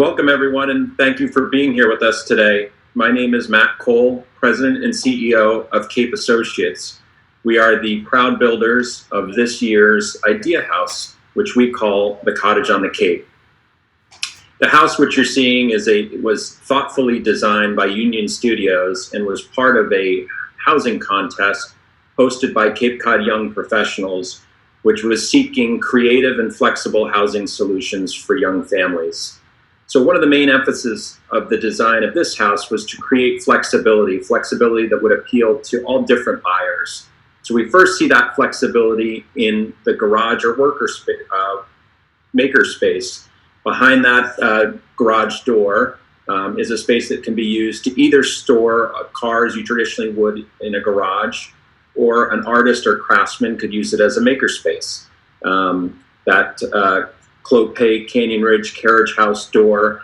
Welcome, everyone, and thank you for being here with us today. My name is Matt Cole, President and CEO of Cape Associates. We are the proud builders of this year's Idea House, which we call the Cottage on the Cape. The house which you're seeing was thoughtfully designed by Union Studios and was part of a housing contest hosted by Cape Cod Young Professionals, which was seeking creative and flexible housing solutions for young families. So one of the main emphasis of the design of this house was to create flexibility that would appeal to all different buyers. So we first see that flexibility in the garage or maker space. Behind that garage door is a space that can be used to either store cars you traditionally would in a garage, or an artist or craftsman could use it as a maker space. That Clopay Canyon Ridge carriage house door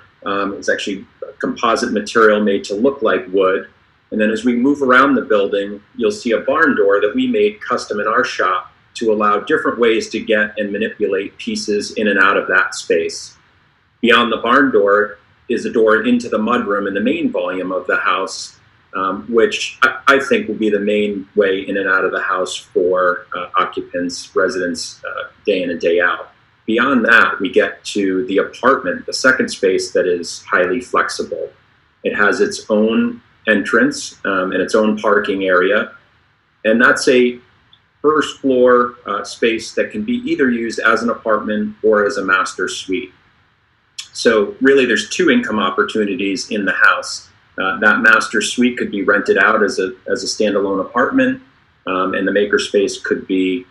is actually a composite material made to look like wood. And then as we move around the building, you'll see a barn door that we made custom in our shop to allow different ways to get and manipulate pieces in and out of that space. Beyond the barn door is a door into the mudroom in the main volume of the house, which I think will be the main way in and out of the house for occupants, residents, day in and day out. Beyond that, we get to the apartment, the second space that is highly flexible. It has its own entrance and its own parking area, and that's a first floor space that can be either used as an apartment or as a master suite. So really there's two income opportunities in the house. That master suite could be rented out as a standalone apartment, and the maker space could be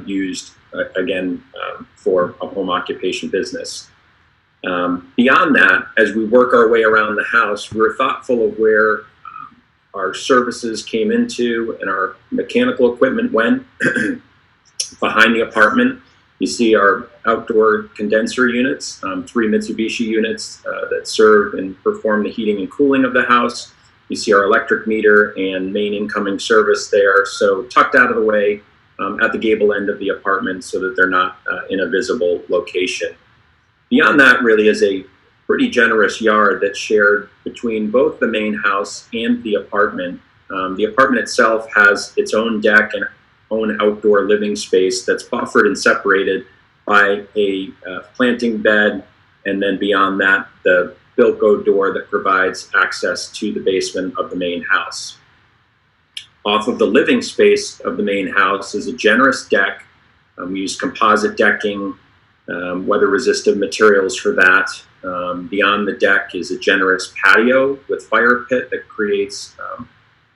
used again for a home occupation business. Beyond that, as we work our way around the house, we're thoughtful of where our services came into and our mechanical equipment went. Behind the apartment, you see our outdoor condenser units, 3 Mitsubishi units that serve and perform the heating and cooling of the house. You see our electric meter and main incoming service there, so tucked out of the way at the gable end of the apartment so that they're not in a visible location. Beyond that really is a pretty generous yard that's shared between both the main house and the apartment. The apartment itself has its own deck and own outdoor living space that's buffered and separated by a planting bed, and then beyond that, the Bilko door that provides access to the basement of the main house. Off of the living space of the main house is a generous deck. We use composite decking, weather-resistant materials for that. Beyond the deck is a generous patio with fire pit that creates a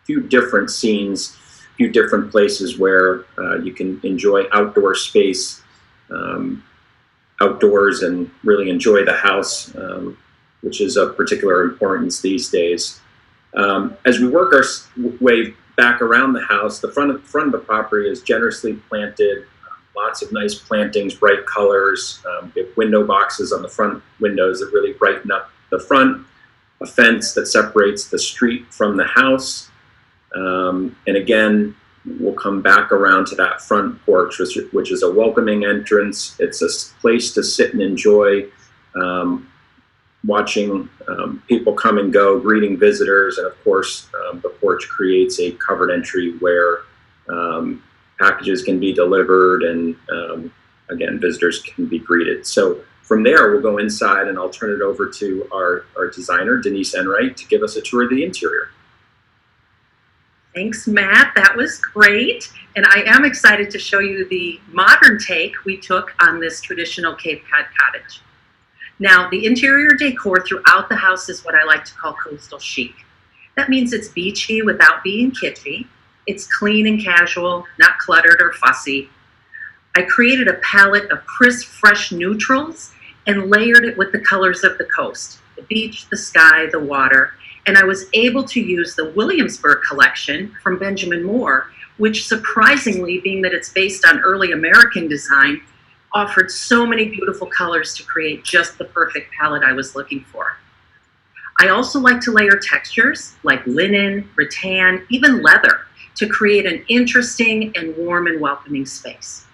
few different scenes, a few different places where you can enjoy outdoor space outdoors and really enjoy the house, which is of particular importance these days. As we work our way back around the house, the front of the property is generously planted, lots of nice plantings, bright colors. We have window boxes on the front windows that really brighten up the front, a fence that separates the street from the house. And again, we'll come back around to that front porch, which is a welcoming entrance. It's a place to sit and enjoy, watching people come and go, greeting visitors, and of course, the porch creates a covered entry where packages can be delivered and again, visitors can be greeted. So from there, we'll go inside and I'll turn it over to our designer, Denise Enright, to give us a tour of the interior. Thanks, Matt. That was great. And I am excited to show you the modern take we took on this traditional Cape Cod cottage. Now, the interior decor throughout the house is what I like to call coastal chic. That means it's beachy without being kitschy. It's clean and casual, not cluttered or fussy. I created a palette of crisp, fresh neutrals and layered it with the colors of the coast, the beach, the sky, the water. And I was able to use the Williamsburg collection from Benjamin Moore, which surprisingly, being that it's based on early American design, offered so many beautiful colors to create just the perfect palette I was looking for. I also like to layer textures like linen, rattan, even leather to create an interesting and warm and welcoming space.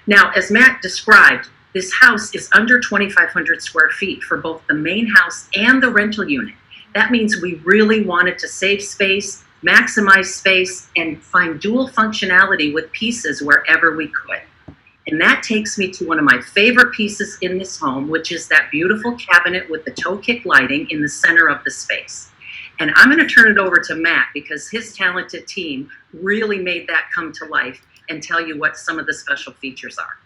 Now, as Matt described, This house is under 2,500 square feet for both the main house and the rental unit. That means we really wanted to save space, maximize space, and find dual functionality with pieces wherever we could. And that takes me to one of my favorite pieces in this home, which is that beautiful cabinet with the toe kick lighting in the center of the space. And I'm going to turn it over to Matt because his talented team really made that come to life and tell you what some of the special features are.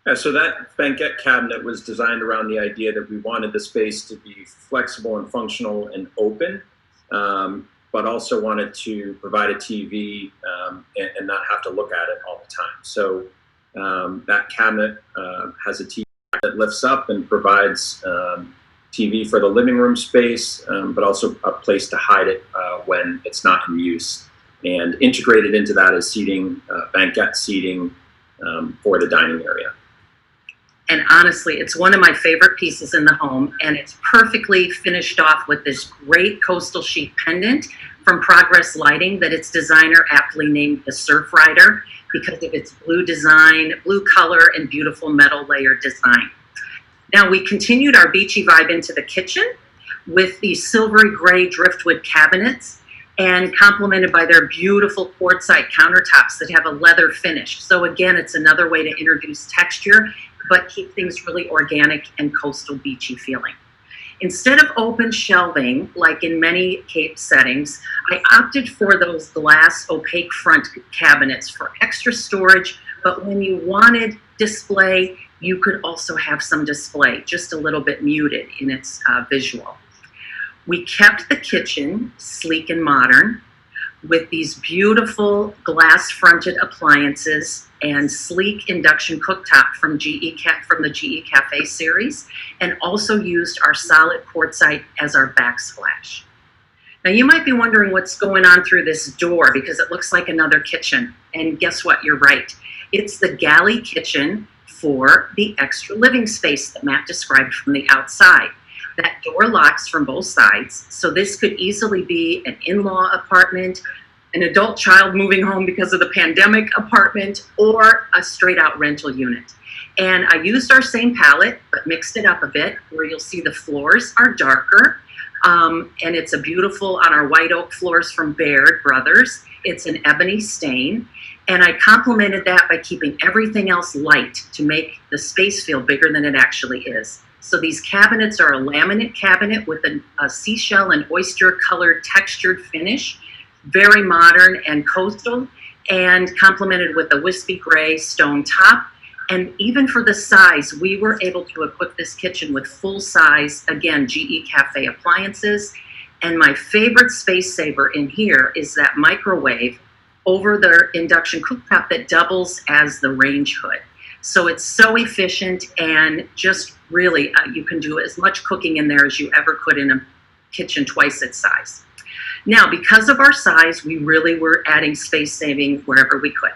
Yeah, so that banquette cabinet was designed around the idea that we wanted the space to be flexible and functional and open, but also wanted to provide a TV and not have to look at it all the time. So that cabinet has a TV that lifts up and provides TV for the living room space, but also a place to hide it when it's not in use. And integrated into that is seating, banquette seating for the dining area. And honestly, it's one of my favorite pieces in the home, and it's perfectly finished off with this great coastal sheet pendant from Progress Lighting that its designer aptly named the Surf Rider because of its blue design, blue color, and beautiful metal layer design. Now, we continued our beachy vibe into the kitchen with these silvery gray driftwood cabinets and complemented by their beautiful quartzite countertops that have a leather finish. So again, it's another way to introduce texture but keep things really organic and coastal beachy feeling. Instead of open shelving, like in many Cape settings, I opted for those glass opaque front cabinets for extra storage, but when you wanted display, you could also have some display, just a little bit muted in its visual. We kept the kitchen sleek and modern with these beautiful glass-fronted appliances and sleek induction cooktop from the GE Cafe series, and also used our solid quartzite as our backsplash. Now you might be wondering what's going on through this door because it looks like another kitchen, and guess what? You're right. It's the galley kitchen for the extra living space that Matt described from the outside. That door locks from both sides, so this could easily be an in-law apartment, an adult child moving home because of the pandemic apartment, or a straight-out rental unit. And I used our same palette, but mixed it up a bit, where you'll see the floors are darker, and it's a beautiful, on our white oak floors from Baird Brothers, it's an ebony stain. And I complemented that by keeping everything else light to make the space feel bigger than it actually is. So these cabinets are a laminate cabinet with a seashell and oyster colored textured finish, very modern and coastal, and complemented with a wispy gray stone top. And even for the size, we were able to equip this kitchen with full size, again, GE Cafe appliances. And my favorite space saver in here is that microwave over the induction cooktop that doubles as the range hood. So it's so efficient, and just really, you can do as much cooking in there as you ever could in a kitchen twice its size. Now, because of our size, we really were adding space saving wherever we could.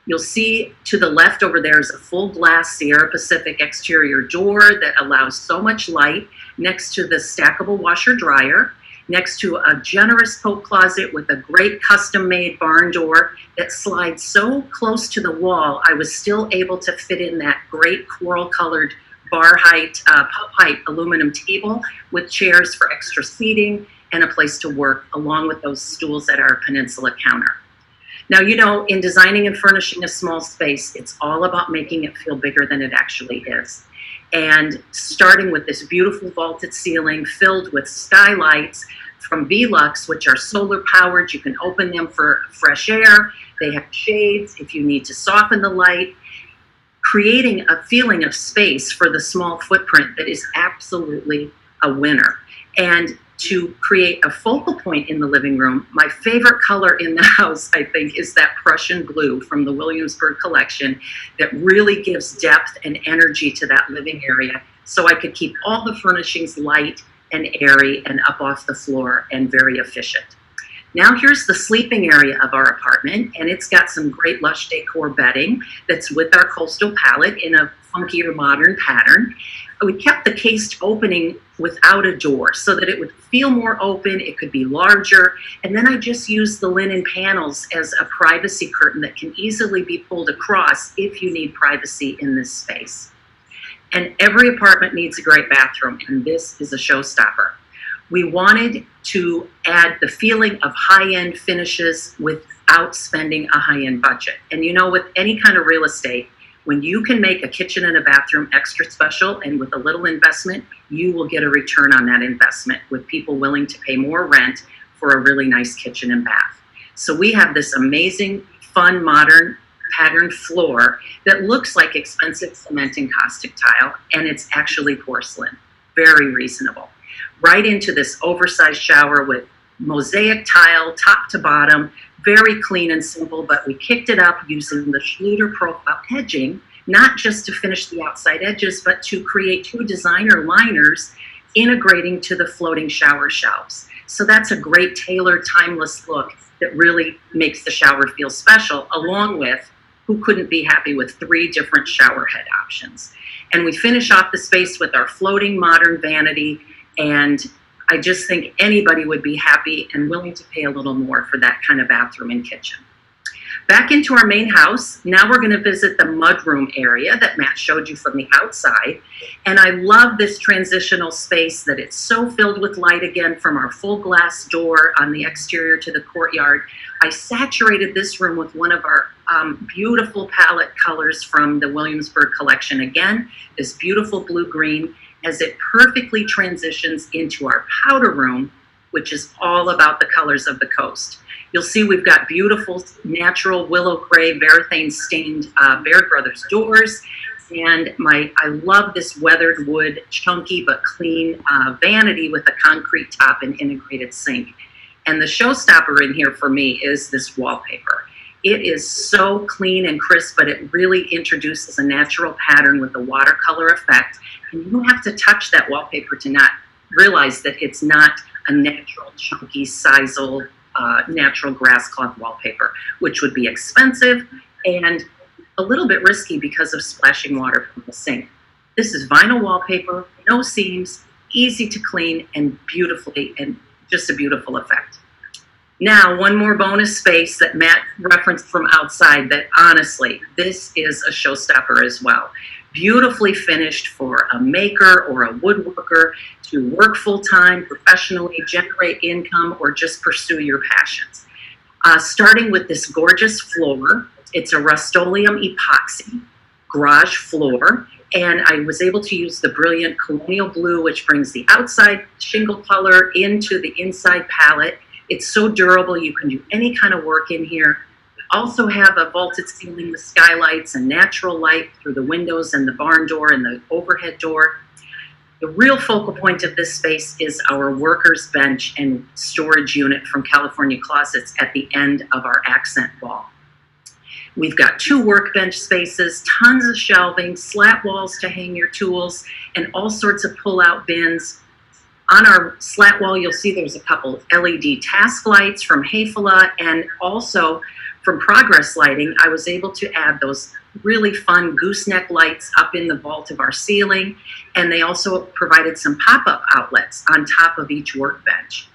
You'll see to the left over there is a full glass Sierra Pacific exterior door that allows so much light, next to the stackable washer dryer, next to a generous coat closet with a great custom-made barn door that slides so close to the wall, I was still able to fit in that great coral-colored bar height, pub height aluminum table with chairs for extra seating and a place to work, along with those stools at our peninsula counter. Now, you know, in designing and furnishing a small space, it's all about making it feel bigger than it actually is. And starting with this beautiful vaulted ceiling filled with skylights from Velux, which are solar powered. You can open them for fresh air. They have shades if you need to soften the light, creating a feeling of space for the small footprint that is absolutely a winner. And to create a focal point in the living room, my favorite color in the house, I think, is that Prussian blue from the Williamsburg collection that really gives depth and energy to that living area. So I could keep all the furnishings light and airy and up off the floor and very efficient. Now here's the sleeping area of our apartment, and it's got some great lush decor bedding that's with our coastal palette in a funkier modern pattern. We kept the cased opening without a door so that it would feel more open, it could be larger, and then I just used the linen panels as a privacy curtain that can easily be pulled across if you need privacy in this space. And every apartment needs a great bathroom, and this is a showstopper. We wanted to add the feeling of high-end finishes without spending a high-end budget. And you know, with any kind of real estate, when you can make a kitchen and a bathroom extra special and with a little investment, you will get a return on that investment with people willing to pay more rent for a really nice kitchen and bath. So we have this amazing, fun, modern patterned floor that looks like expensive cement and caustic tile, and it's actually porcelain. Very reasonable. Right into this oversized shower with mosaic tile, top to bottom, very clean and simple, but we kicked it up using the Schluter profile edging, not just to finish the outside edges, but to create two designer liners integrating to the floating shower shelves. So that's a great tailored, timeless look that really makes the shower feel special, along with who couldn't be happy with 3 different shower head options. And we finish off the space with our floating modern vanity, and I just think anybody would be happy and willing to pay a little more for that kind of bathroom and kitchen. Back into our main house, now we're going to visit the mudroom area that Matt showed you from the outside. And I love this transitional space that it's so filled with light again from our full glass door on the exterior to the courtyard. I saturated this room with one of our beautiful palette colors from the Williamsburg collection. Again, this beautiful blue-green, as it perfectly transitions into our powder room, which is all about the colors of the coast. You'll see we've got beautiful natural willow gray Varathane stained Baird Brothers doors. And I love this weathered wood, chunky but clean vanity with a concrete top and integrated sink. And the showstopper in here for me is this wallpaper. It is so clean and crisp, but it really introduces a natural pattern with a watercolor effect. And you don't have to touch that wallpaper to not realize that it's not a natural, chunky, sisal, natural grass cloth wallpaper, which would be expensive and a little bit risky because of splashing water from the sink. This is vinyl wallpaper, no seams, easy to clean, and beautifully, and just a beautiful effect. Now, one more bonus space that Matt referenced from outside that honestly, this is a showstopper as well. Beautifully finished for a maker or a woodworker to work full-time, professionally, generate income, or just pursue your passions. Starting with this gorgeous floor, it's a Rust-Oleum epoxy garage floor, and I was able to use the brilliant colonial blue, which brings the outside shingle color into the inside palette. It's so durable, you can do any kind of work in here. Also have a vaulted ceiling with skylights and natural light through the windows and the barn door and the overhead door. The real focal point of this space is our workers' bench and storage unit from California Closets at the end of our accent wall. We've got 2 workbench spaces, tons of shelving, slat walls to hang your tools, and all sorts of pull-out bins. On our slat wall, you'll see there's a couple LED task lights from Hayfala, and also from Progress Lighting, I was able to add those really fun gooseneck lights up in the vault of our ceiling, and they also provided some pop-up outlets on top of each workbench.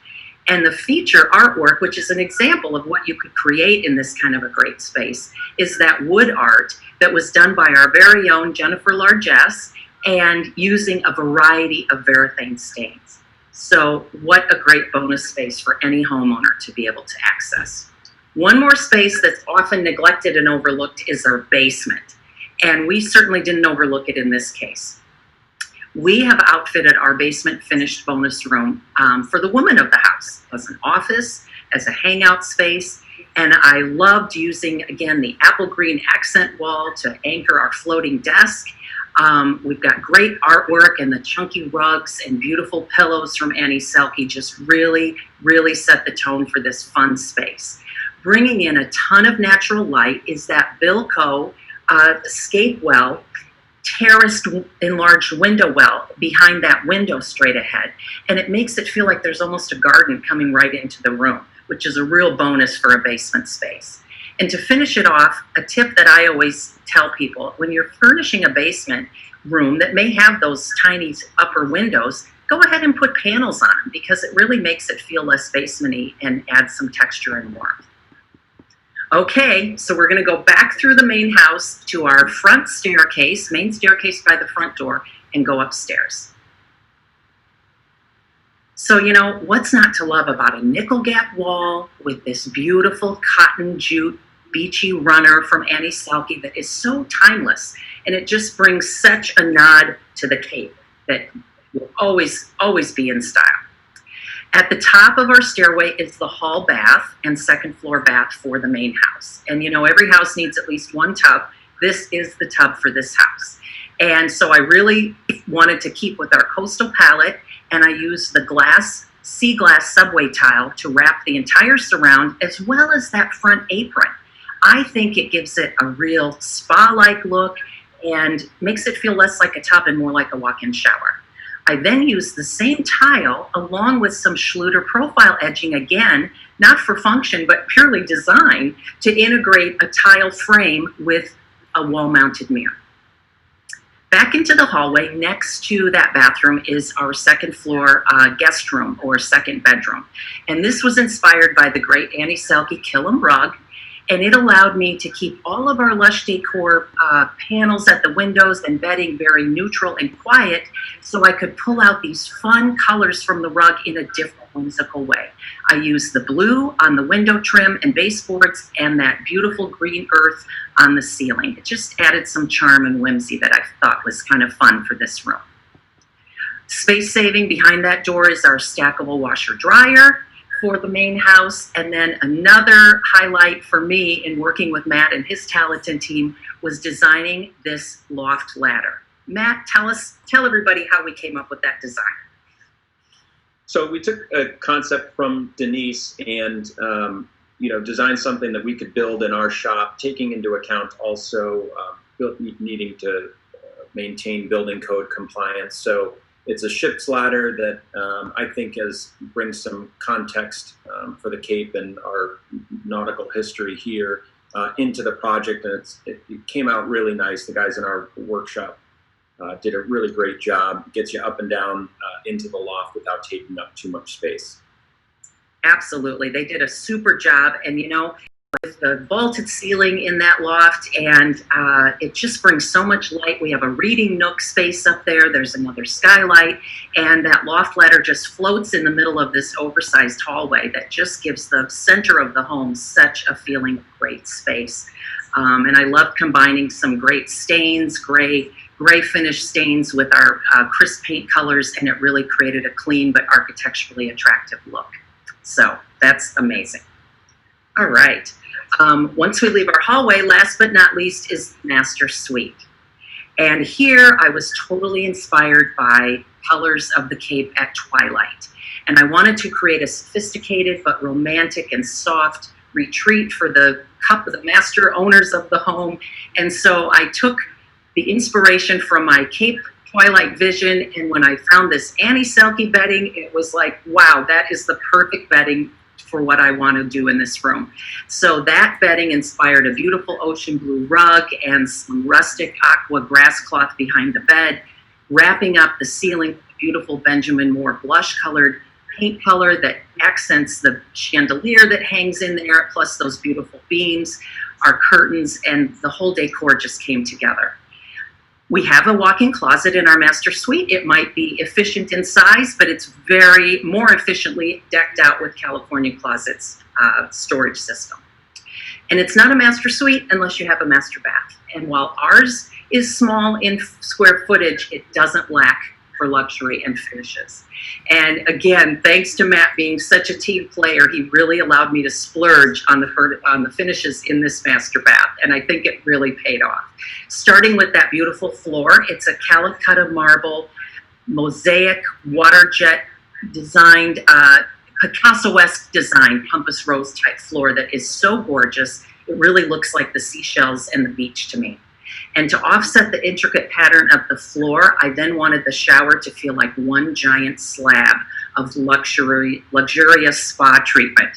And the feature artwork, which is an example of what you could create in this kind of a great space, is that wood art that was done by our very own Jennifer Largess and using a variety of Varathane stains. So what a great bonus space for any homeowner to be able to access. One more space that's often neglected and overlooked is our basement. And we certainly didn't overlook it in this case. We have outfitted our basement finished bonus room for the woman of the house as an office, as a hangout space. And I loved using, again, the apple green accent wall to anchor our floating desk. We've got great artwork, and the chunky rugs and beautiful pillows from Annie Selke just really, really set the tone for this fun space. Bringing in a ton of natural light is that Bilco escape well, terraced enlarged window well behind that window straight ahead. And it makes it feel like there's almost a garden coming right into the room. which is a real bonus for a basement space. And to finish it off, a tip that I always tell people, when you're furnishing a basement room that may have those tiny upper windows, go ahead and put panels on them because it really makes it feel less basement-y and adds some texture and warmth. Okay, so we're going to go back through the main house to our front staircase, main staircase by the front door, and go upstairs. So, you know, what's not to love about a nickel gap wall with this beautiful cotton jute beachy runner from Annie Selke that is so timeless, and it just brings such a nod to the Cape that will always be in style. At the top of our stairway is the hall bath and second floor bath for the main house. And you know, every house needs at least one tub. This is the tub for this house. And so I really wanted to keep with our coastal palette, and I used the sea glass subway tile to wrap the entire surround as well as that front apron. I think it gives it a real spa-like look and makes it feel less like a tub and more like a walk-in shower. I then used the same tile along with some Schluter profile edging again, not for function, but purely design, to integrate a tile frame with a wall-mounted mirror. Back into the hallway next to that bathroom is our second floor guest room or second bedroom. And this was inspired by the great Annie Selke Killam rug. And it allowed me to keep all of our lush decor panels at the windows and bedding very neutral and quiet, so I could pull out these fun colors from the rug in a different, whimsical way. I used the blue on the window trim and baseboards and that beautiful green earth on the ceiling. It just added some charm and whimsy that I thought was kind of fun for this room. Space saving behind that door is our stackable washer dryer for the main house. And then another highlight for me in working with Matt and his talented team was designing this loft ladder. Matt, tell everybody how we came up with that design. So we took a concept from Denise and designed something that we could build in our shop, taking into account also needing to maintain building code compliance. So it's a ship's ladder that I think brings some context for the Cape and our nautical history here into the project, and it came out really nice. The guys in our workshop did a really great job. Gets you up and down into the loft without taking up too much space. Absolutely, they did a super job, and you know, with the vaulted ceiling in that loft, and it just brings so much light. We have a reading nook space up there. There's another skylight, and that loft ladder just floats in the middle of this oversized hallway that just gives the center of the home such a feeling of great space. And I love combining some great stains, gray finish stains with our crisp paint colors, and it really created a clean but architecturally attractive look. So that's amazing. All right. Once we leave our hallway, last but not least is the master suite. And here I was totally inspired by colors of the Cape at twilight. And I wanted to create a sophisticated but romantic and soft retreat for the master owners of the home. And so I took the inspiration from my Cape twilight vision, and when I found this Annie Selke bedding, it was like, wow, that is the perfect bedding for what I want to do in this room. So that bedding inspired a beautiful ocean blue rug and some rustic aqua grass cloth behind the bed, wrapping up the ceiling with a beautiful Benjamin Moore blush colored paint color that accents the chandelier that hangs in there, plus those beautiful beams, our curtains, and the whole decor just came together. We have a walk-in closet in our master suite. It might be efficient in size, but it's very more efficiently decked out with California Closet's storage system. And it's not a master suite unless you have a master bath. And while ours is small in square footage, it doesn't lack for luxury and finishes. And again, thanks to Matt being such a team player, he really allowed me to splurge on the finishes in this master bath, and I think it really paid off. Starting with that beautiful floor, it's a Calicut marble, mosaic, water jet designed, Picasso-esque design, compass rose type floor that is so gorgeous. It really looks like the seashells and the beach to me. And to offset the intricate pattern of the floor, I then wanted the shower to feel like one giant slab of luxurious spa treatment.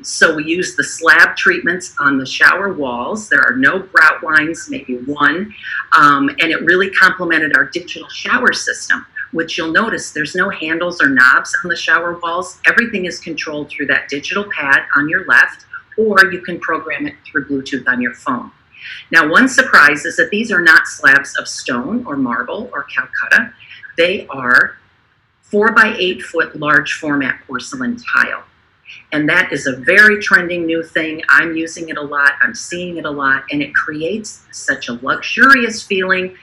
So we use the slab treatments on the shower walls. There are no grout lines, maybe one, and it really complemented our digital shower system, which you'll notice there's no handles or knobs on the shower walls. Everything is controlled through that digital pad on your left, or you can program it through Bluetooth on your phone. Now, one surprise is that these are not slabs of stone or marble or calcutta. They are 4 by 8 foot large format porcelain tile. And that is a very trending new thing. I'm using it a lot. I'm seeing it a lot. And it creates such a luxurious feeling.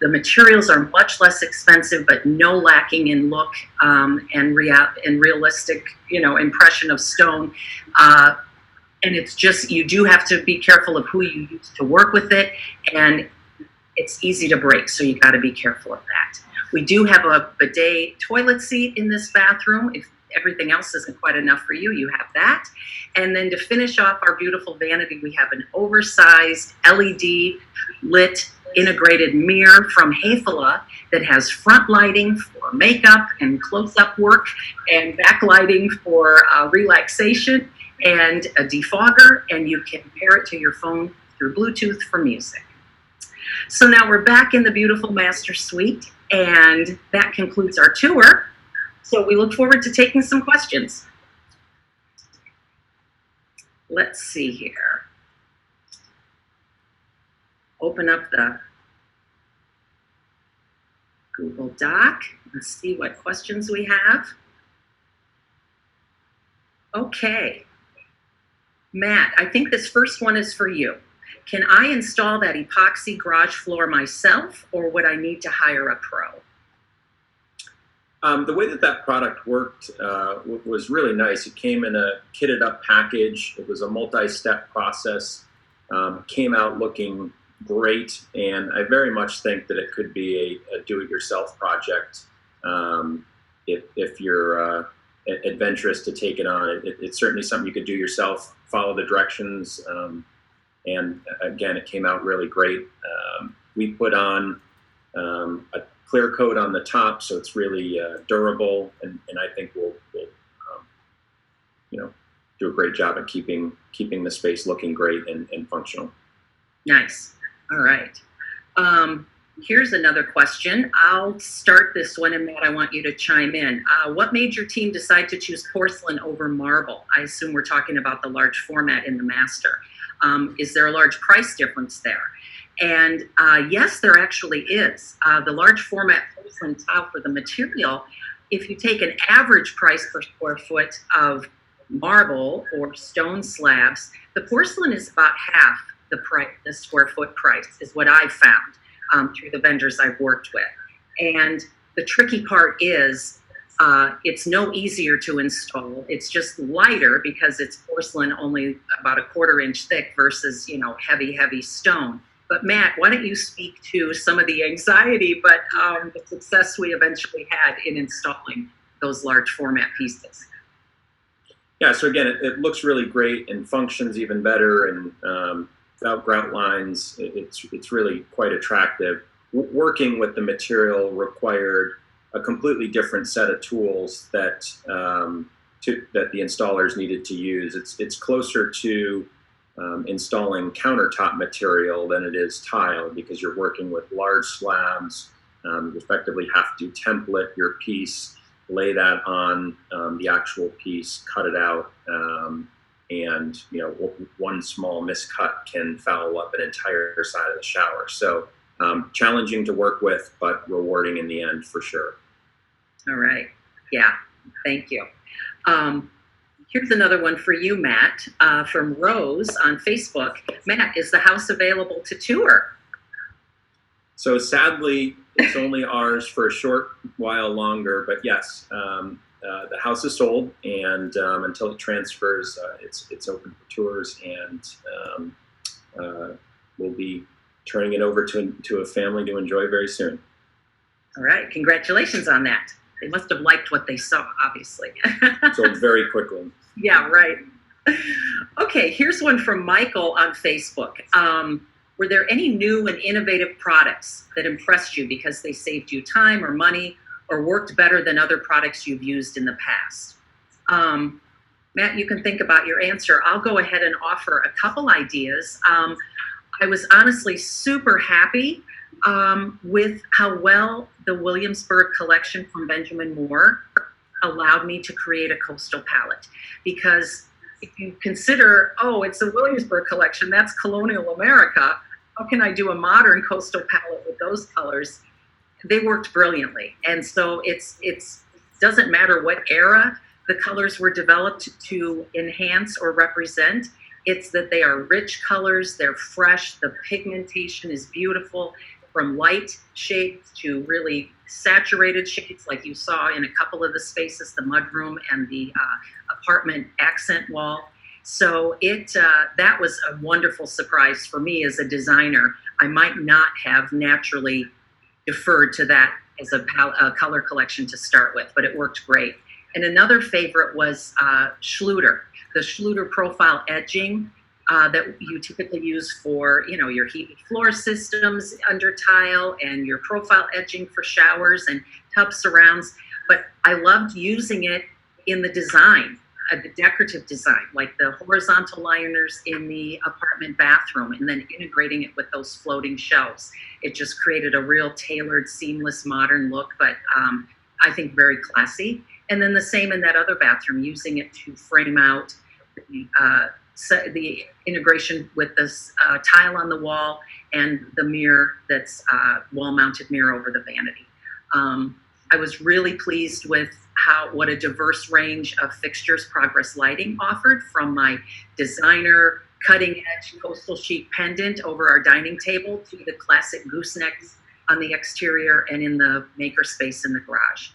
The materials are much less expensive, but no lacking in look and realistic, impression of stone. And it's just, you do have to be careful of who you use to work with it. And it's easy to break, so you got to be careful of that. We do have a bidet toilet seat in this bathroom. If everything else isn't quite enough for you, you have that. And then to finish off our beautiful vanity, we have an oversized LED lit integrated mirror from Hafele that has front lighting for makeup and close-up work, and back lighting for relaxation, and a defogger, and you can pair it to your phone through Bluetooth for music. So now we're back in the beautiful master suite, and that concludes our tour. So we look forward to taking some questions. Let's see here. Open up the Google Doc and see what questions we have. Okay. Matt, I think this first one is for you. Can I install that epoxy garage floor myself, or would I need to hire a pro? The way that product worked was really nice. It came in a kitted up package. It was a multi-step process. Came out looking great, and I very much think that it could be a do-it-yourself project if you're adventurous to take it on. It's certainly something you could do yourself, follow the directions, and again, it came out really great. We put on a clear coat on the top, so it's really durable, and I think we'll do a great job at keeping the space looking great and functional. Nice. All right. Here's another question. I'll start this one, and Matt, I want you to chime in. What made your team decide to choose porcelain over marble? I assume we're talking about the large format in the master. Is there a large price difference there? And yes, there actually is. The large format porcelain tile, for the material, if you take an average price per square foot of marble or stone slabs, the porcelain is about half the square foot price, is what I've found through the vendors I've worked with. And the tricky part is it's no easier to install. It's just lighter because it's porcelain, only about a 1/4 inch thick versus, heavy stone. But Matt, why don't you speak to some of the anxiety, but the success we eventually had in installing those large format pieces? Yeah, so again, it looks really great and functions even better, and without grout lines, it's really quite attractive. Working with the material required a completely different set of tools that the installers needed to use. It's closer to installing countertop material than it is tile, because you're working with large slabs. You effectively have to template your piece, lay that on the actual piece, cut it out, and one small miscut can foul up an entire side of the shower. So challenging to work with, but rewarding in the end for sure. All right. Yeah. Thank you. Here's another one for you, Matt, from Rose on Facebook. Matt, is the house available to tour? So sadly, it's only ours for a short while longer, but yes, the house is sold, and until it transfers, it's open for tours, and we'll be turning it over to a family to enjoy very soon. All right. Congratulations on that. They must have liked what they saw, obviously. Sold very quickly. Yeah, right. Okay, here's one from Michael on Facebook. Were there any new and innovative products that impressed you because they saved you time or money, or worked better than other products you've used in the past? Matt, you can think about your answer. I'll go ahead and offer a couple ideas. I was honestly super happy with how well the Williamsburg collection from Benjamin Moore allowed me to create a coastal palette. Because if you consider, oh, it's a Williamsburg collection, that's colonial America, how can I do a modern coastal palette with those colors? They worked brilliantly. And so it's doesn't matter what era the colors were developed to enhance or represent. It's that they are rich colors, they're fresh, the pigmentation is beautiful, from light shades to really saturated shades like you saw in a couple of the spaces, the mudroom and the apartment accent wall. So that was a wonderful surprise for me as a designer. I might not have naturally deferred to that as a color collection to start with, but it worked great. And another favorite was Schluter, the Schluter profile edging that you typically use for, your heated floor systems under tile and your profile edging for showers and tub surrounds. But I loved using it in the design, the decorative design, like the horizontal liners in the apartment bathroom, and then integrating it with those floating shelves. It just created a real tailored, seamless, modern look, but I think very classy. And then the same in that other bathroom, using it to frame out the integration with this tile on the wall and the mirror that's wall-mounted mirror over the vanity. I was really pleased with what a diverse range of fixtures Progress Lighting offered, from my designer cutting-edge coastal chic pendant over our dining table to the classic goosenecks on the exterior and in the maker space in the garage.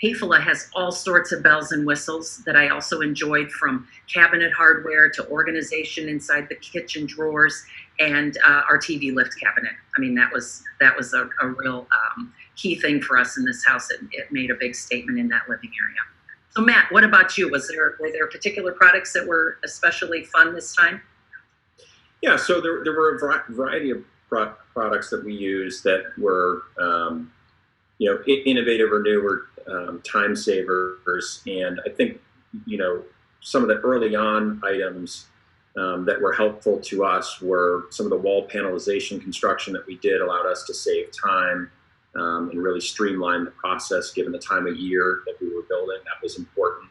Hayfula has all sorts of bells and whistles that I also enjoyed, from cabinet hardware to organization inside the kitchen drawers and our TV lift cabinet. I mean, that was a real key thing for us in this house. It made a big statement in that living area. So Matt, what about you? Were there particular products that were especially fun this time? Yeah, so there were a variety of products that we used that were innovative or new, or time savers. And I think, some of the early on items that were helpful to us were some of the wall panelization construction that we did allowed us to save time and really streamline the process given the time of year that we were building. That was important.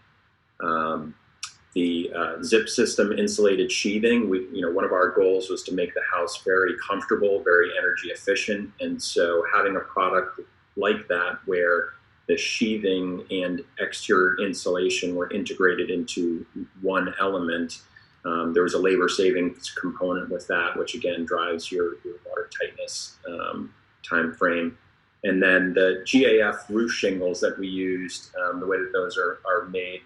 The zip system insulated sheathing, one of our goals was to make the house very comfortable, very energy efficient. And so having a product like that, where the sheathing and exterior insulation were integrated into one element, there was a labor savings component with that, which again drives your water tightness time frame. And then the GAF roof shingles that we used, the way that those are made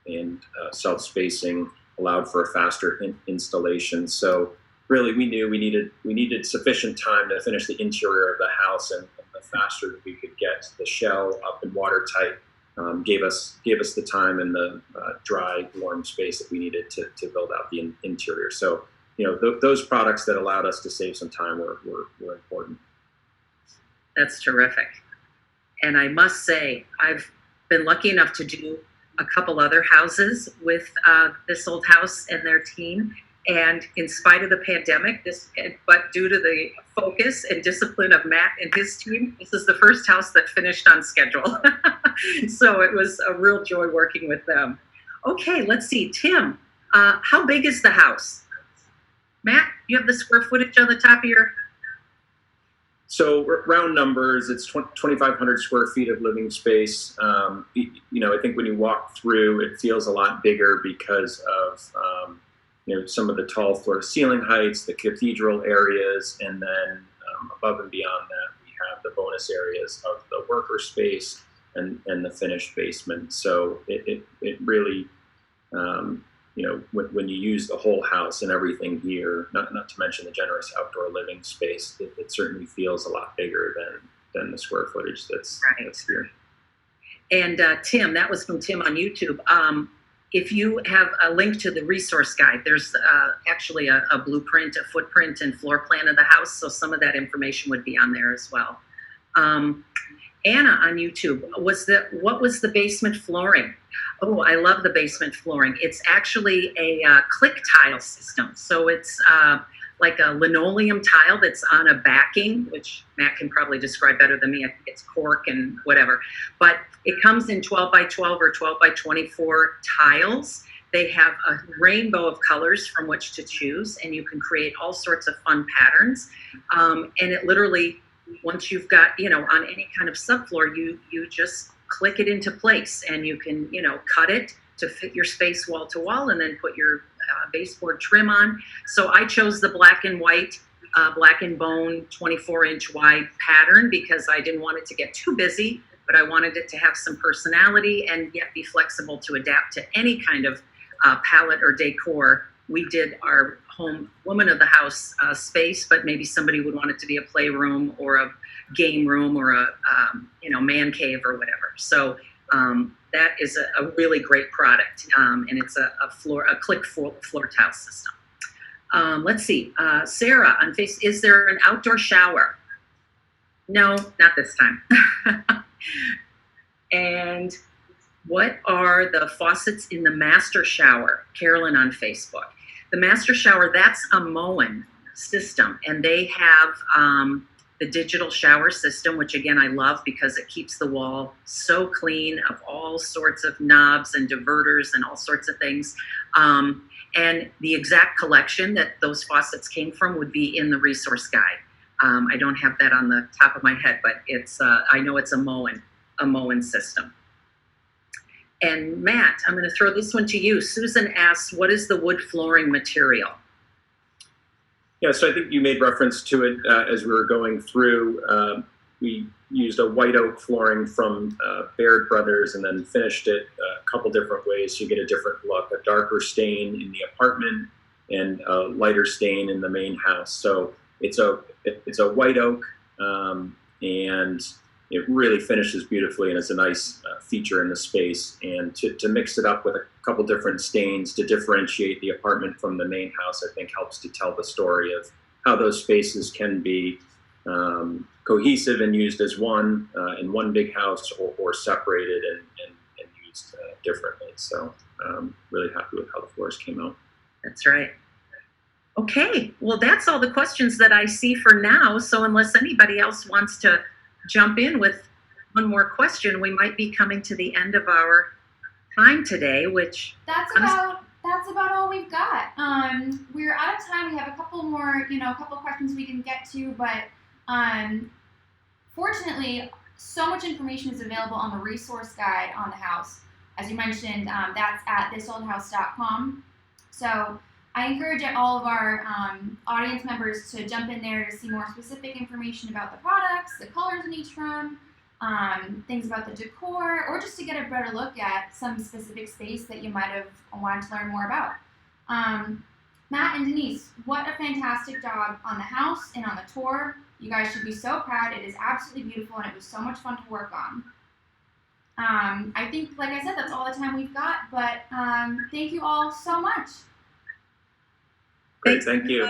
and self-spacing allowed for a faster installation. So really, we knew we needed sufficient time to finish the interior of the house, and the faster that we could get the shell up and watertight gave us the time and the dry, warm space that we needed to build out the interior. So, those products that allowed us to save some time were important. That's terrific. And I must say, I've been lucky enough to do a couple other houses with this old house and their team. And in spite of the pandemic, but due to the focus and discipline of Matt and his team, this is the first house that finished on schedule. So it was a real joy working with them. Okay, let's see. Tim, how big is the house? Matt, you have the square footage on the top of your... So round numbers, it's 2,500 square feet of living space. I think when you walk through, it feels a lot bigger because of some of the tall floor ceiling heights, the cathedral areas, and then above and beyond that, we have the bonus areas of the worker space and the finished basement. So it really, when you use the whole house and everything here, not to mention the generous outdoor living space, it certainly feels a lot bigger than the square footage that's here. And Tim, that was from Tim on YouTube. If you have a link to the resource guide, there's actually a blueprint, a footprint, and floor plan of the house. So some of that information would be on there as well. Anna on YouTube, what was the basement flooring? Oh, I love the basement flooring. It's actually a click tile system. So it's like a linoleum tile that's on a backing, which Matt can probably describe better than me. I think it's cork and whatever. But it comes in 12 by 12 or 12 by 24 tiles. They have a rainbow of colors from which to choose, and you can create all sorts of fun patterns. And it literally, once you've got, on any kind of subfloor, you just click it into place, and you can, cut it to fit your space wall to wall, and then put your baseboard trim on. So I chose the black and white, black and bone 24-inch wide pattern because I didn't want it to get too busy, but I wanted it to have some personality and yet be flexible to adapt to any kind of palette or decor. We did our home woman of the house space, but maybe somebody would want it to be a playroom or a game room or a man cave or whatever. So that is a really great product, and it's a click floor tile system. Let's see, Sarah on Face, is there an outdoor shower? No, not this time. And what are the faucets in the master shower? Carolyn on Facebook. The master shower, that's a Moen system, and they have the digital shower system, which again I love because it keeps the wall so clean of all sorts of knobs and diverters and all sorts of things. And the exact collection that those faucets came from would be in the resource guide. I don't have that on the top of my head, but it's I know it's a Moen system. And Matt, I'm going to throw this one to you. Susan asks, what is the wood flooring material? Yeah, so I think you made reference to it as we were going through. We used a white oak flooring from Baird Brothers and then finished it a couple different ways so you get a different look, a darker stain in the apartment and a lighter stain in the main house. So it's a white oak, and it really finishes beautifully, and it's a nice feature in the space. And to mix it up with a couple different stains to differentiate the apartment from the main house, I think helps to tell the story of how those spaces can be cohesive and used as one in one big house, or separated and used differently. So really happy with how the floors came out. That's right. Okay, well, that's all the questions that I see for now. So unless anybody else wants to jump in with one more question, we might be coming to the end of our time today, which that's about all we've got. We're out of time. We have a couple more, a couple questions we didn't get to, but fortunately, so much information is available on the resource guide on the house. As you mentioned, that's at thisoldhouse.com. So I encourage all of our audience members to jump in there to see more specific information about the products, the colors in each room, things about the decor, or just to get a better look at some specific space that you might have wanted to learn more about. Matt and Denise, what a fantastic job on the house and on the tour. You guys should be so proud. It is absolutely beautiful, and it was so much fun to work on. I think, like I said, that's all the time we've got, but thank you all so much. Great, thank you.